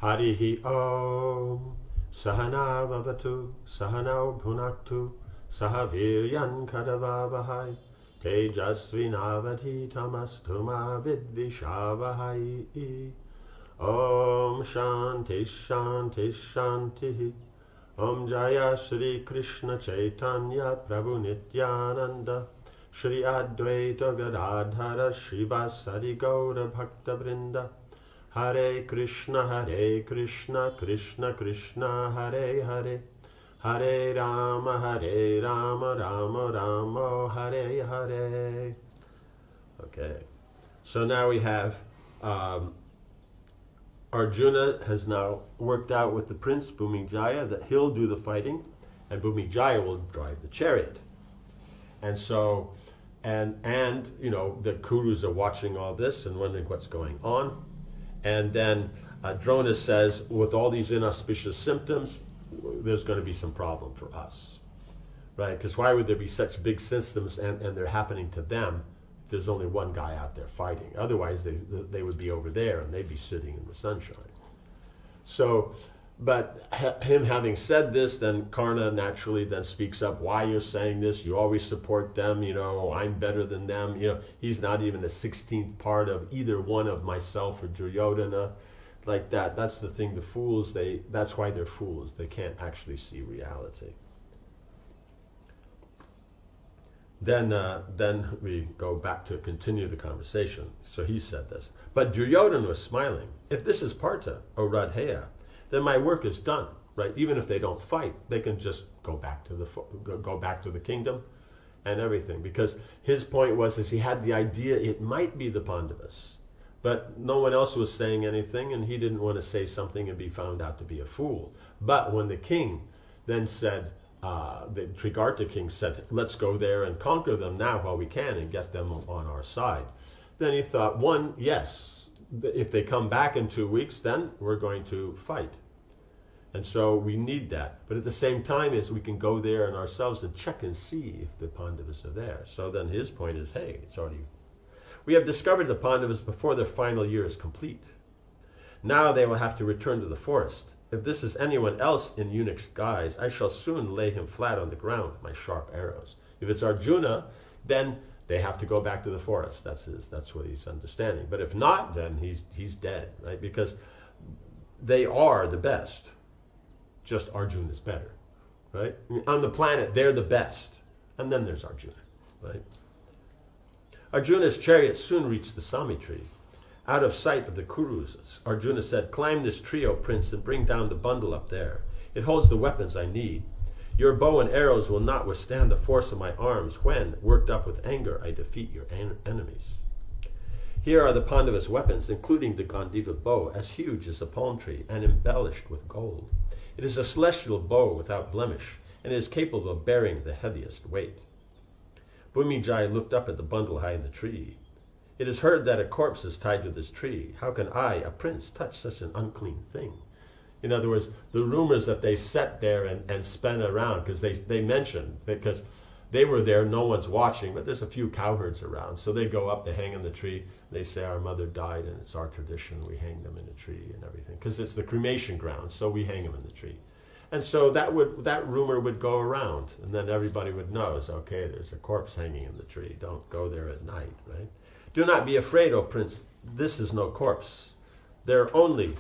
Harihi Om. Sahana Vavatu, Sahanau Bhunaktu, Sahaviryan Kadavavahai, Tejasvinavati Tamastuma Vidvishavahai. Om Shanti Shanti Shanti. Om Jaya Shri Krishna Chaitanya Prabhu Nityananda, Shri Advaita Gadadhara Shivasari Gaura Bhakta Vrinda. Hare Krishna, Krishna Krishna, Hare Hare, Hare Rama, Rama Rama, Hare Hare. Okay, so now we have Arjuna has now worked out with the prince Bhumijaya that he'll do the fighting, and Bhumijaya will drive the chariot. And so, and you know, the Kurus are watching all this and wondering what's going on. And then Drona says, with all these inauspicious symptoms, there's going to be some problem for us, right? Because why would there be such big systems and they're happening to them if there's only one guy out there fighting? Otherwise, they would be over there and they'd be sitting in the sunshine. So, but him having said this, then Karna naturally then speaks up, why you're saying this, you always support them, you know, I'm better than them, you know, he's not even a 16th part of either one of myself or Duryodhana, like that. That's the thing, the fools, that's why they're fools, they can't actually see reality. Then we go back to continue the conversation. So he said this, but Duryodhana was smiling, if this is Partha, O Radheya, then my work is done, right? Even if they don't fight, they can just go back to the kingdom and everything. Because his point was, he had the idea it might be the Pandavas, but no one else was saying anything, and he didn't want to say something and be found out to be a fool. But when the king then said, the Trigarta king said, let's go there and conquer them now while we can and get them on our side. Then he thought, one, yes, if they come back in 2 weeks, then we're going to fight. And so we need that. But at the same time, is we can go there and ourselves and check and see if the Pandavas are there. So then his point is, hey, it's already... We have discovered the Pandavas before their final year is complete. Now they will have to return to the forest. If this is anyone else in eunuch's guise, I shall soon lay him flat on the ground with my sharp arrows. If it's Arjuna, then they have to go back to the forest. That's what he's understanding. But if not, then he's dead, right? Because they are the best. Just Arjuna is better, right? I mean, on the planet, they're the best. And then there's Arjuna, right? Arjuna's chariot soon reached the Sami tree. Out of sight of the Kurus, Arjuna said, climb this tree, O prince, and bring down the bundle up there. It holds the weapons I need. Your bow and arrows will not withstand the force of my arms when, worked up with anger, I defeat your enemies. Here are the Pandavas' weapons, including the Gandiva bow, as huge as a palm tree and embellished with gold. It is a celestial bow without blemish, and is capable of bearing the heaviest weight. Bhumijaya looked up at the bundle high in the tree. It is heard that a corpse is tied to this tree. How can I, a prince, touch such an unclean thing? In other words, the rumors that they set there and spun around, because they mentioned, because they were there, no one's watching, but there's a few cowherds around. So they go up, they hang on the tree, they say our mother died and it's our tradition, we hang them in a tree and everything. Because it's the cremation ground, so we hang them in the tree. And so that rumor would go around, and then everybody would know, it's okay, there's a corpse hanging in the tree, don't go there at night, right? Do not be afraid, O prince, this is no corpse. There are only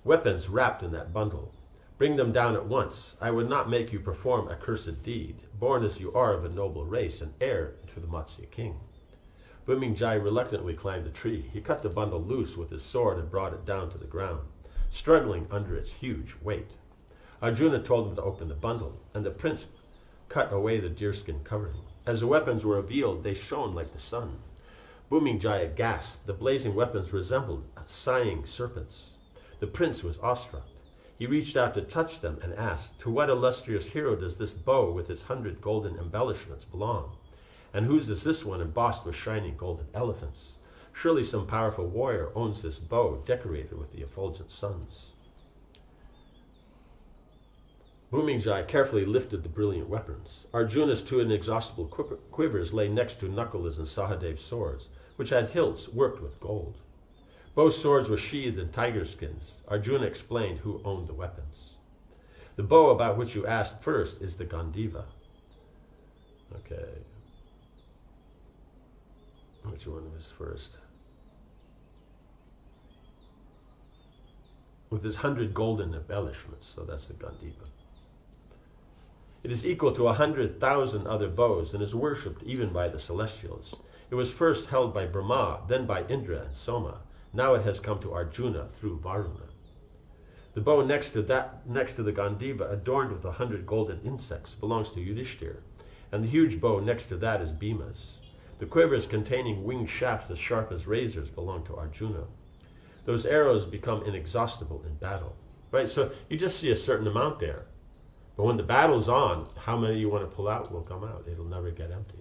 weapons wrapped in that bundle. Bring them down at once. I would not make you perform a cursed deed, born as you are of a noble race and heir to the Matsya king. Bhumijaya reluctantly climbed the tree. He cut the bundle loose with his sword and brought it down to the ground, struggling under its huge weight. Arjuna told him to open the bundle, and the prince cut away the deerskin covering. As the weapons were revealed, they shone like the sun. Bhumijaya gasped. The blazing weapons resembled sighing serpents. The prince was awestruck. He reached out to touch them and asked, to what illustrious hero does this bow with its 100 golden embellishments belong? And whose is this one embossed with shining golden elephants? Surely some powerful warrior owns this bow decorated with the effulgent suns. Bhumijaya carefully lifted the brilliant weapons. Arjuna's two inexhaustible quivers lay next to Nakula's and Sahadev's swords, which had hilts worked with gold. Both swords were sheathed in tiger skins. Arjuna explained who owned the weapons. The bow about which you asked first is the Gandiva. Okay. Which one was first? With his 100 golden embellishments, so that's the Gandiva. It is equal to 100,000 other bows and is worshipped even by the celestials. It was first held by Brahma, then by Indra and Soma. Now it has come to Arjuna through Varuna. The bow next to the Gandiva, adorned with 100 golden insects, belongs to Yudhishthir, and the huge bow next to that is Bhima's. The quivers containing winged shafts as sharp as razors belong to Arjuna. Those arrows become inexhaustible in battle. Right, so you just see a certain amount there. But when the battle's on, how many you want to pull out will come out. It'll never get empty.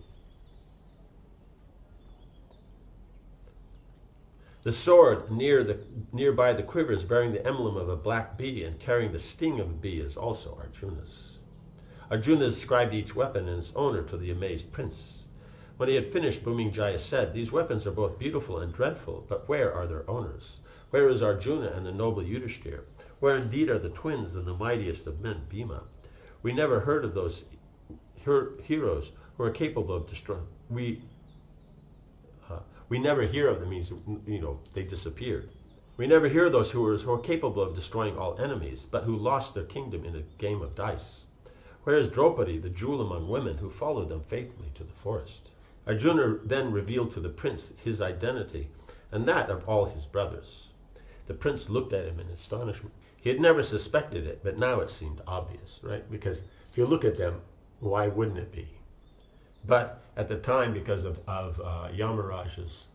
The sword nearby the quivers bearing the emblem of a black bee and carrying the sting of a bee is also Arjuna's. Arjuna described each weapon and its owner to the amazed prince. When he had finished, Bhumijaya said, "These weapons are both beautiful and dreadful, but where are their owners? Where is Arjuna and the noble Yudhishthir? Where indeed are the twins and the mightiest of men, Bhima? We never heard of those heroes who are capable of destroying. We never hear of them, means, they disappeared. We never hear of those who are capable of destroying all enemies, but who lost their kingdom in a game of dice. Where is Draupadi, the jewel among women, who followed them faithfully to the forest?" Arjuna then revealed to the prince his identity and that of all his brothers. The prince looked at him in astonishment. He had never suspected it, but now it seemed obvious, right? Because if you look at them, why wouldn't it be? But at the time, because of Yamaraj's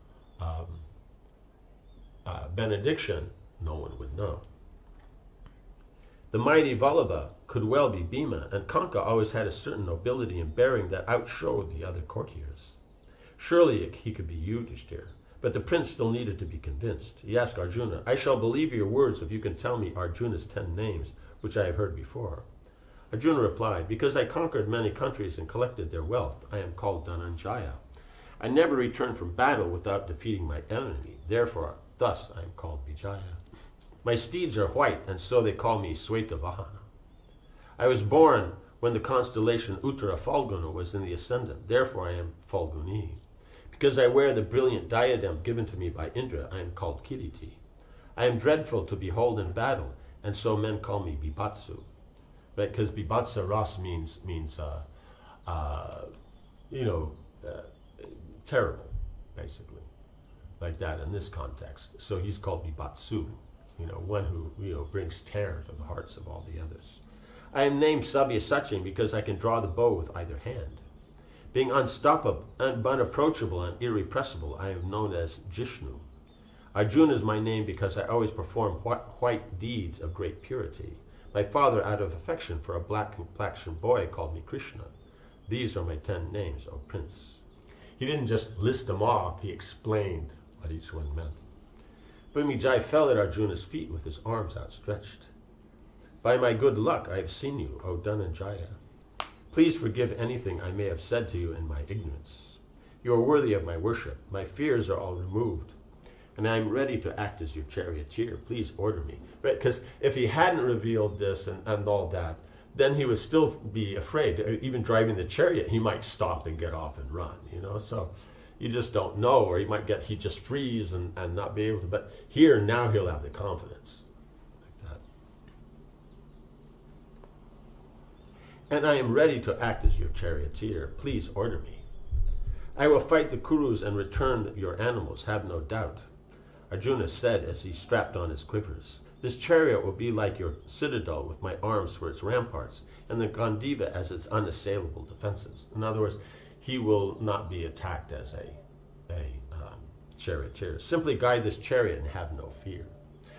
benediction, no one would know. The mighty Vallabha could well be Bhima, and Kanka always had a certain nobility and bearing that outshowed the other courtiers. Surely he could be Yudhishthir, but the prince still needed to be convinced. He asked Arjuna, "I shall believe your words if you can tell me Arjuna's 10 names, which I have heard before." Arjuna replied, "Because I conquered many countries and collected their wealth, I am called Dhananjaya. I never return from battle without defeating my enemy. Therefore, thus I am called Vijaya. My steeds are white, and so they call me Svetavahana. I was born when the constellation Uttara Falguna was in the ascendant. Therefore I am Falguni. Because I wear the brilliant diadem given to me by Indra, I am called Kiriti. I am dreadful to behold in battle, and so men call me Bibatsu." Right? Because Bibatsa Ras means terrible, basically, like that in this context. So he's called Bibatsu, one who brings terror to the hearts of all the others. I am named Savyasachin because I can draw the bow with either hand. Being unstoppable, unapproachable, and irrepressible, I am known as Jishnu. Arjuna is my name because I always perform white deeds of great purity. My father, out of affection for a black-complexioned boy, called me Krishna. These are my 10 names, O Prince. He didn't just list them off, he explained what each one meant. Bhumijaya fell at Arjuna's feet with his arms outstretched. "By my good luck, I have seen you, O Dhananjaya. Please forgive anything I may have said to you in my ignorance. You are worthy of my worship. My fears are all removed, and I am ready to act as your charioteer. Please order me." Right? Because if he hadn't revealed this and all that, then he would still be afraid. Even driving the chariot, he might stop and get off and run, So you just don't know, or he just freeze and not be able to. But here, now he'll have the confidence. Like that. "And I am ready to act as your charioteer. Please order me. I will fight the Kurus and return your animals, have no doubt." Arjuna said as he strapped on his quivers, "This chariot will be like your citadel with my arms for its ramparts, and the Gandiva as its unassailable defenses." In other words, he will not be attacked as a charioteer. "Simply guide this chariot and have no fear."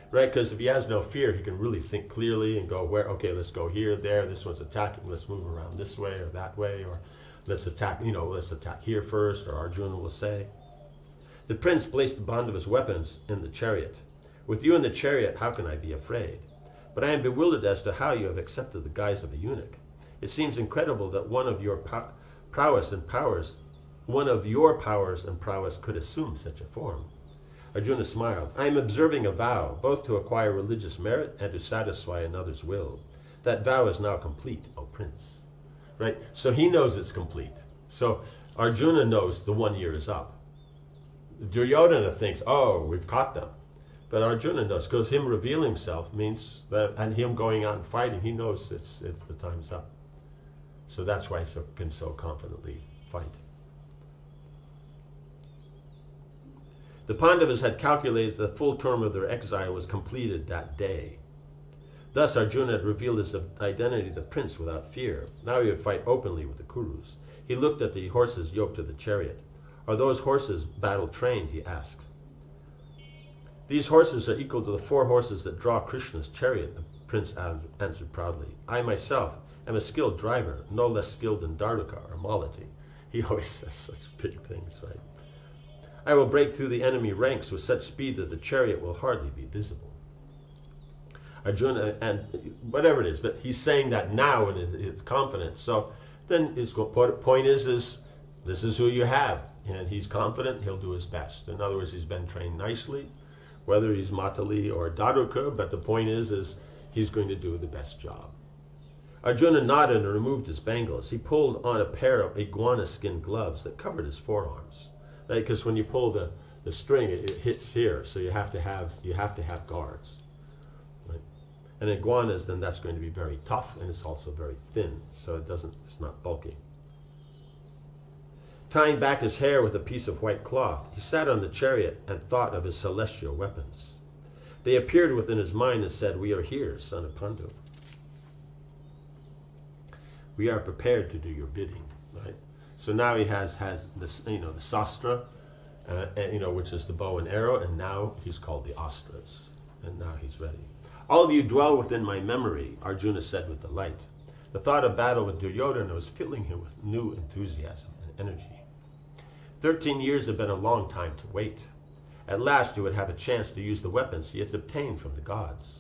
Right? Because if he has no fear, he can really think clearly and go, let's go here, there, this one's attacking, let's move around this way or that way, or let's attack here first, or Arjuna will say. The prince placed the Pandava's weapons in the chariot. "With you in the chariot, how can I be afraid? But I am bewildered as to how you have accepted the guise of a eunuch. It seems incredible that one of your powers and prowess could assume such a form." Arjuna smiled. I am observing a vow, both to acquire religious merit and to satisfy another's will. That vow is now complete, O prince. Right? So he knows it's complete. So Arjuna knows the 1 year is up. Duryodhana thinks, oh, we've caught them. But Arjuna knows, because him revealing himself means that, and him going out and fighting, he knows it's the time's up. So that's why he can so confidently fight. The Pandavas had calculated that the full term of their exile was completed that day. Thus Arjuna had revealed his identity to the prince without fear. Now he would fight openly with the Kurus. He looked at the horses yoked to the chariot. Are those horses battle-trained? He asked. These horses are equal to the 4 horses that draw Krishna's chariot, the prince answered proudly. I myself am a skilled driver, no less skilled than Daruka or Malati. He always says such big things, right? I will break through the enemy ranks with such speed that the chariot will hardly be visible. Arjuna, and whatever it is, but he's saying that now in his confidence. So then his point is this is who you have, and he's confident he'll do his best. In other words, he's been trained nicely, whether he's Matali or Daruka, but the point is he's going to do the best job. Arjuna nodded and removed his bangles. He pulled on a pair of iguana skin gloves that covered his forearms. Right? Because when you pull the string, it hits here, so you have to have guards. Right? And iguanas, then that's going to be very tough, and it's also very thin, so it's not bulky. Tying back his hair with a piece of white cloth, he sat on the chariot and thought of his celestial weapons. They appeared within his mind and said, "We are here, son of Pandu. We are prepared to do your bidding." Right? So now he has this, the sastra, which is the bow and arrow, and now he's called the astras, and now he's ready. All of you dwell within my memory, Arjuna said with delight. The thought of battle with Duryodhana was filling him with new enthusiasm and energy. 13 years had been a long time to wait. At last he would have a chance to use the weapons he had obtained from the gods.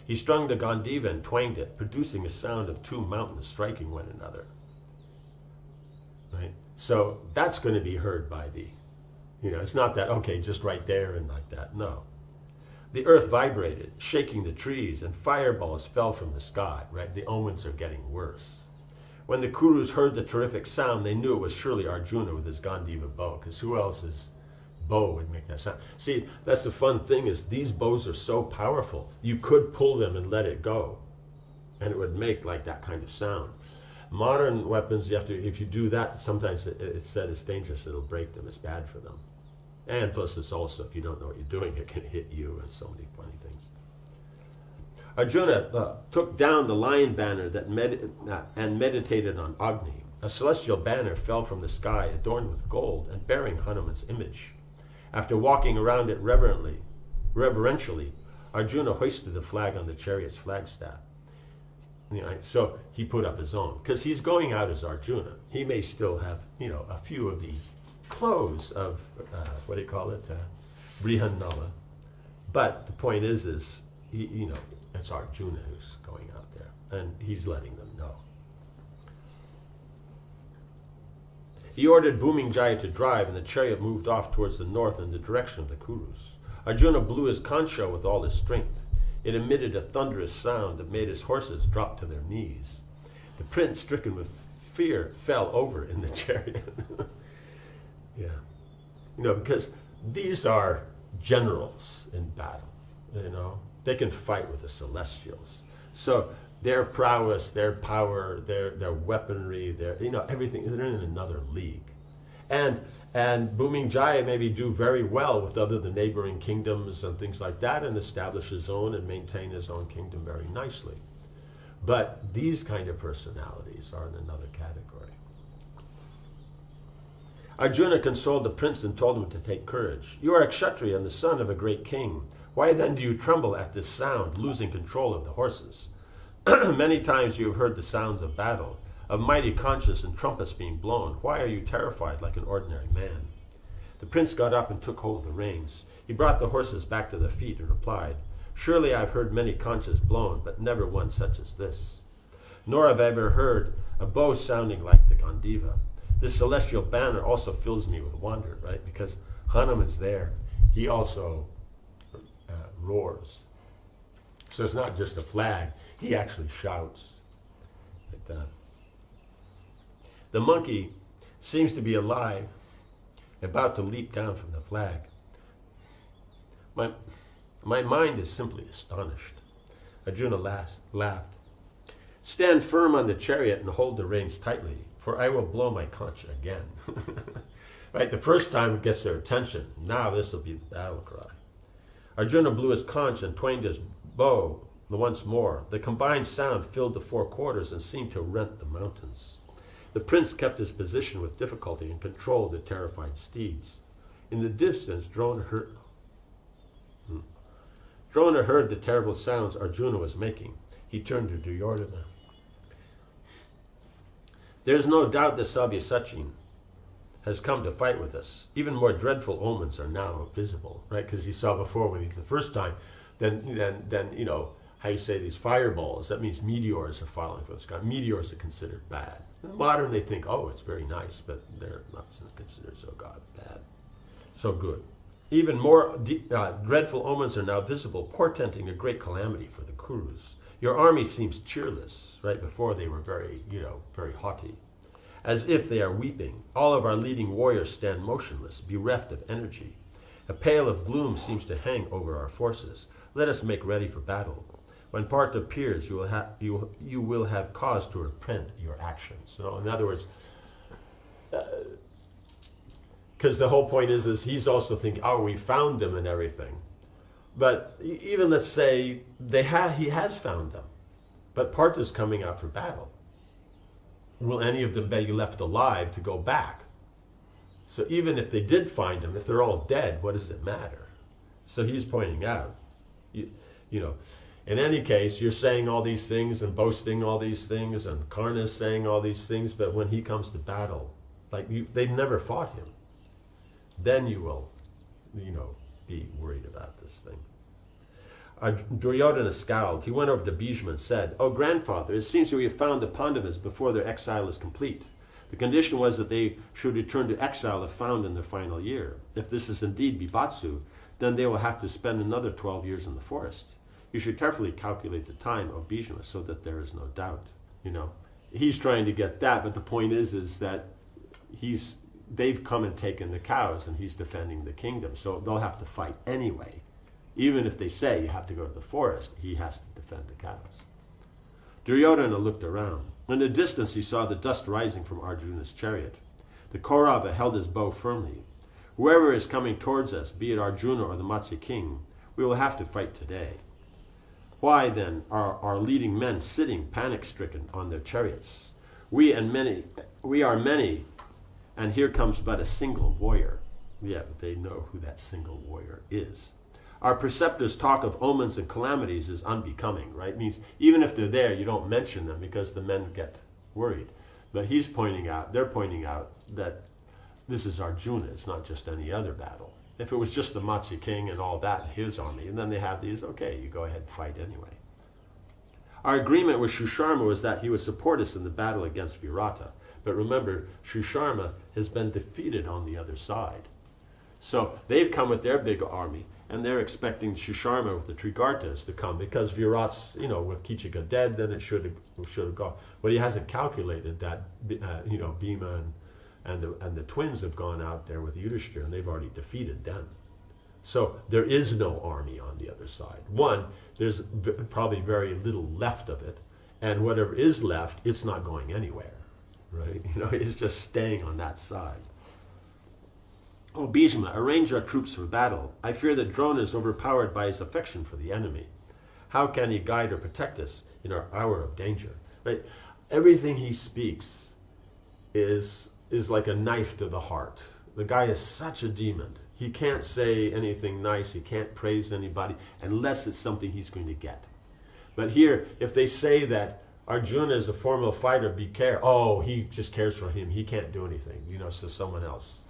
He strung the gandiva and twanged it, producing a sound of 2 mountains striking one another. Right? So that's going to be heard by it's not that, okay, just right there and like that. No. The earth vibrated, shaking the trees, and fireballs fell from the sky, right? The omens are getting worse. When the Kurus heard the terrific sound, they knew it was surely Arjuna with his gandiva bow, because who else's bow would make that sound? See, that's the fun thing, is these bows are so powerful, you could pull them and let it go, and it would make like that kind of sound. Modern weapons, if you do that, sometimes it's said it's dangerous, it'll break them, it's bad for them. And plus it's also, if you don't know what you're doing, it can hit you and so many funny things. Arjuna took down the lion banner and meditated on Agni. A celestial banner fell from the sky, adorned with gold and bearing Hanuman's image. After walking around it reverentially, Arjuna hoisted the flag on the chariot's flagstaff. So he put up his own, because he's going out as Arjuna. He may still have, a few of the clothes of, Brihanala. But the point is it's Arjuna who's going out there, and he's letting them know. He ordered Booming Jaya to drive, and the chariot moved off towards the north in the direction of the Kurus. Arjuna blew his concho with all his strength. It emitted a thunderous sound that made his horses drop to their knees. The prince, stricken with fear, fell over in the chariot. Yeah. Because these are generals in battle, They can fight with the celestials. So their prowess, their power, their weaponry, everything, they're in another league. And Booming Jaya maybe do very well with the neighboring kingdoms and things like that, and establish his own and maintain his own kingdom very nicely. But these kind of personalities are in another category. Arjuna consoled the prince and told him to take courage. You are a Kshatriya and the son of a great king. Why then do you tremble at this sound, losing control of the horses? Many times you have heard the sounds of battle, of mighty conches and trumpets being blown. Why are you terrified like an ordinary man? The prince got up and took hold of the reins. He brought the horses back to their feet and replied, Surely I have heard many conches blown, but never one such as this. Nor have I ever heard a bow sounding like the gandiva. This celestial banner also fills me with wonder, right? Because Hanuman's there, he also roars. So it's not just a flag, he actually shouts like that. The monkey seems to be alive, about to leap down from the flag. My mind is simply astonished. Arjuna laughed. Stand firm on the chariot and hold the reins tightly, for I will blow my conch again. Right, the first time it gets their attention. Now this will be the battle cry. Arjuna blew his conch and twanged his bow once more. The combined sound filled the four quarters and seemed to rent the mountains. The prince kept his position with difficulty and controlled the terrified steeds. In the distance, Drona heard the terrible sounds Arjuna was making. He turned to Duryodhana. There's no doubt that Sabyasachi has come to fight with us. Even more dreadful omens are now visible, right? Because he saw before when he the first time, then you know how you say these fireballs. That means meteors are falling from the sky. Meteors are considered bad. Modern, they think, oh, it's very nice, but they're not considered so bad, so good. Even more dreadful omens are now visible, portenting a great calamity for the Kurus. Your army seems cheerless. Right before they were very haughty. As if they are weeping, all of our leading warriors stand motionless, bereft of energy. A pale of gloom seems to hang over our forces. Let us make ready for battle. When Partha appears, you will have cause to repent your actions. So, in other words, because the whole point is he's also thinking, oh, we found them and everything. But even let's say he has found them, but Partha's coming out for battle. Will any of them be left alive to go back? So even if they did find him, if they're all dead, what does it matter? So he's pointing out, you know, in any case, you're saying all these things and boasting all these things, and Karna's saying all these things, but when he comes to battle, they've never fought him. Then you will, be worried about this thing. Duryodhana scowled. He went over to Bhishma and said, "Oh, grandfather, it seems that we have found the Pandavas before their exile is complete. The condition was that they should return to exile if found in their final year. If this is indeed Bibatsu, then they will have to spend another 12 years in the forest. You should carefully calculate the time of Bhishma so that there is no doubt." He's trying to get that, but the point is that they've come and taken the cows, and he's defending the kingdom, so they'll have to fight anyway. Even if they say you have to go to the forest, he has to defend the cows. Duryodhana looked around. In the distance he saw the dust rising from Arjuna's chariot. The Kaurava held his bow firmly. Whoever is coming towards us, be it Arjuna or the Matsya king, we will have to fight today. Why then are our leading men sitting panic-stricken on their chariots? We are many, and here comes but a single warrior. Yeah, but they know who that single warrior is. Our preceptors' talk of omens and calamities is unbecoming, right? It means even if they're there, you don't mention them because the men get worried. But they're pointing out that this is Arjuna. It's not just any other battle. If it was just the Matsya king and all that, his army, and then they have these, okay, you go ahead and fight anyway. Our agreement with Shushama was that he would support us in the battle against Virata. But remember, Shushama has been defeated on the other side. So they've come with their big army, and they're expecting Shushama with the Trigartas to come, because Virat's, with Kichika dead, then it should have gone. But he hasn't calculated that, Bhima and the twins have gone out there with Yudhishthira, and they've already defeated them. So there is no army on the other side. One, there's probably very little left of it, and whatever is left, it's not going anywhere, right? It's just staying on that side. "Oh, Bhishma, arrange our troops for battle. I fear that Drona is overpowered by his affection for the enemy. How can he guide or protect us in our hour of danger?" Right? Everything he speaks is like a knife to the heart. The guy is such a demon. He can't say anything nice. He can't praise anybody unless it's something he's going to get. But here, if they say that Arjuna is a formal fighter, be careful. Oh, he just cares for him. He can't do anything, so someone else.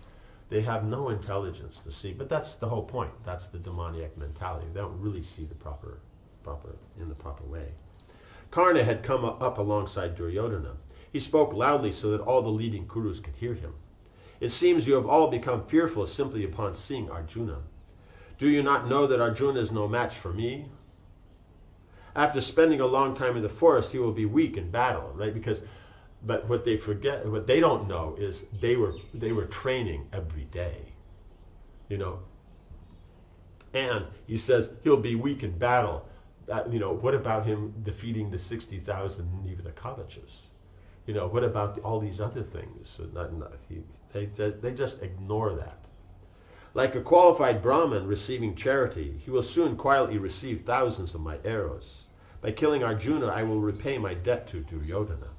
They have no intelligence to see, but that's the whole point. That's the demoniac mentality. They don't really see the proper way. Karna had come up alongside Duryodhana. He spoke loudly so that all the leading Kurus could hear him. "It seems you have all become fearful simply upon seeing Arjuna. Do you not know that Arjuna is no match for me? After spending a long time in the forest, he will be weak in battle, right? But what they forget, what they don't know is they were training every day, you know. And he says he'll be weak in battle. What about him defeating the 60,000 Nivedakavachas? What about all these other things? They just ignore that. Like a qualified Brahmin receiving charity, he will soon quietly receive thousands of my arrows. By killing Arjuna, I will repay my debt to Duryodhana.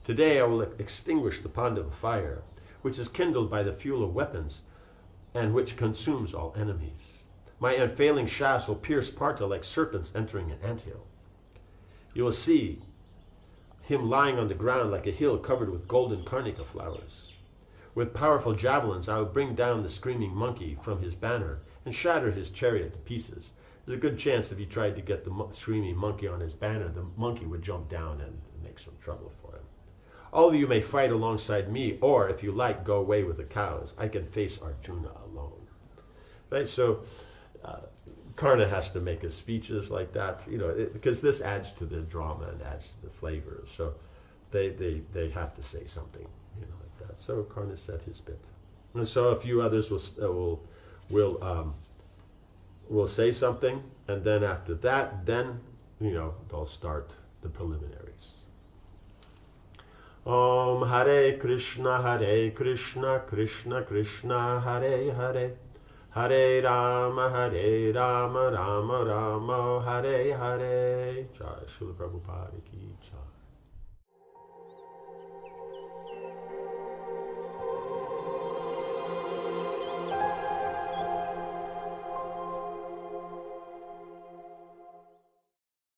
Today I will extinguish the Pandava fire, which is kindled by the fuel of weapons, and which consumes all enemies. My unfailing shafts will pierce Partha like serpents entering an anthill. You will see him lying on the ground like a hill covered with golden karnika flowers. With powerful javelins I will bring down the screaming monkey from his banner and shatter his chariot to pieces. There's a good chance if he tried to get the screaming monkey on his banner, the monkey would jump down and make some trouble for him. All of you may fight alongside me, or if you like, go away with the cows. I can face Arjuna alone. Right? So Karna has to make his speeches like that, because this adds to the drama and adds to the flavor. So they have to say something, like that. So Karna said his bit, and so a few others will say something, and then after that, they'll start the preliminaries. Om Hare Krishna, Krishna Krishna, Hare Hare. Hare Rama, Rama Rama, Hare Hare. Jai Srila Prabhupada ki jai.